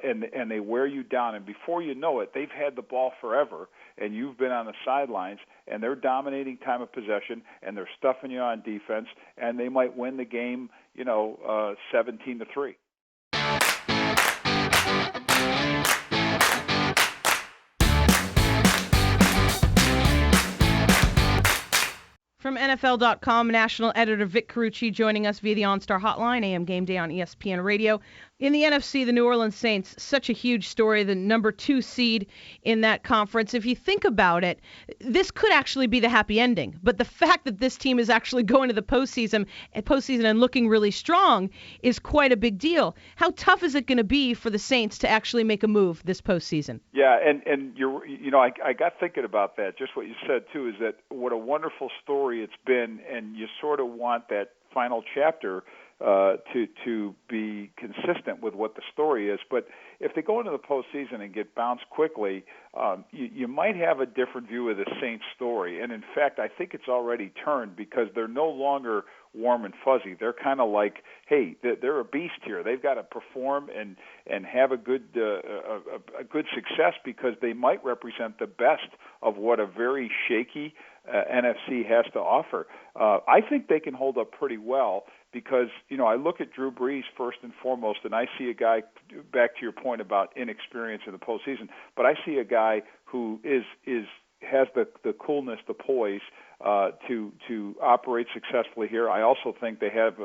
and they wear you down. And before you know it, they've had the ball forever, and you've been on the sidelines, and they're dominating time of possession, and they're stuffing you on defense, and they might win the game, 17-3. From NFL.com, national editor Vic Carucci joining us via the OnStar Hotline, AM Game Day on ESPN Radio. In the NFC, the New Orleans Saints, such a huge story, the number 2 seed in that conference. If you think about it, this could actually be the happy ending. But the fact that this team is actually going to the postseason and looking really strong is quite a big deal. How tough is it going to be for the Saints to actually make a move this postseason? Yeah, and I got thinking about that. Just what you said too is that what a wonderful story it's been, and you sort of want that final chapter to be consistent with what the story is. But if they go into the postseason and get bounced quickly, you might have a different view of the Saints story. And in fact, I think it's already turned, because they're no longer warm and fuzzy. They're kind of like, hey, they're a beast here. They've got to perform and have a good success, because they might represent the best of what a very shaky NFC has to offer. I think they can hold up pretty well, because, I look at Drew Brees first and foremost, and I see a guy, back to your point about inexperience in the postseason, but I see a guy who has the coolness, the poise to operate successfully here. I also think they have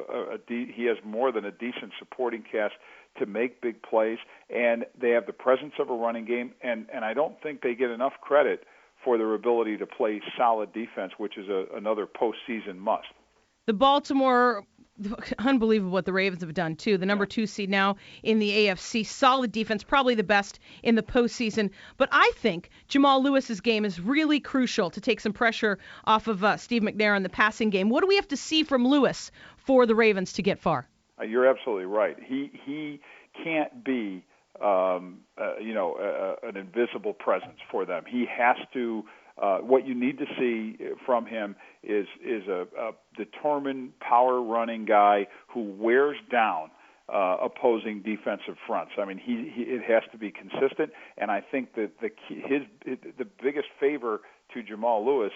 he has more than a decent supporting cast to make big plays, and they have the presence of a running game, and I don't think they get enough credit for their ability to play solid defense, which is another postseason must. The Baltimore, unbelievable what the Ravens have done, too. The number 2 seed now in the AFC. Solid defense, probably the best in the postseason. But I think Jamal Lewis's game is really crucial to take some pressure off of Steve McNair in the passing game. What do we have to see from Lewis for the Ravens to get far? You're absolutely right. He can't be an invisible presence for them. He has to. What you need to see from him is a determined, power-running guy who wears down opposing defensive fronts. I mean, it has to be consistent, and I think that the biggest favor to Jamal Lewis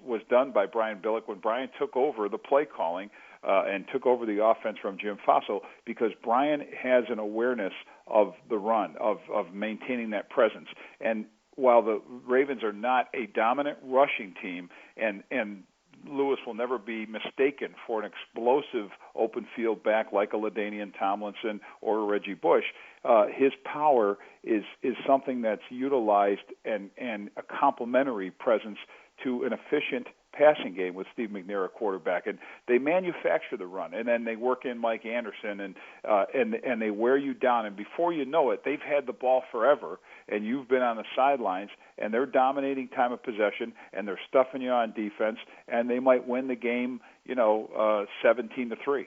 was done by Brian Billick when Brian took over the play calling and took over the offense from Jim Fassel, because Brian has an awareness of the run, of maintaining that presence. And while the Ravens are not a dominant rushing team, and Lewis will never be mistaken for an explosive open field back like a LaDainian Tomlinson or a Reggie Bush, his power is something that's utilized and a complementary presence to an efficient passing game with Steve McNair a quarterback, and they manufacture the run, and then they work in Mike Anderson, and they wear you down, and before you know it, they've had the ball forever, and you've been on the sidelines, and they're dominating time of possession, and they're stuffing you on defense, and they might win the game, 17-3.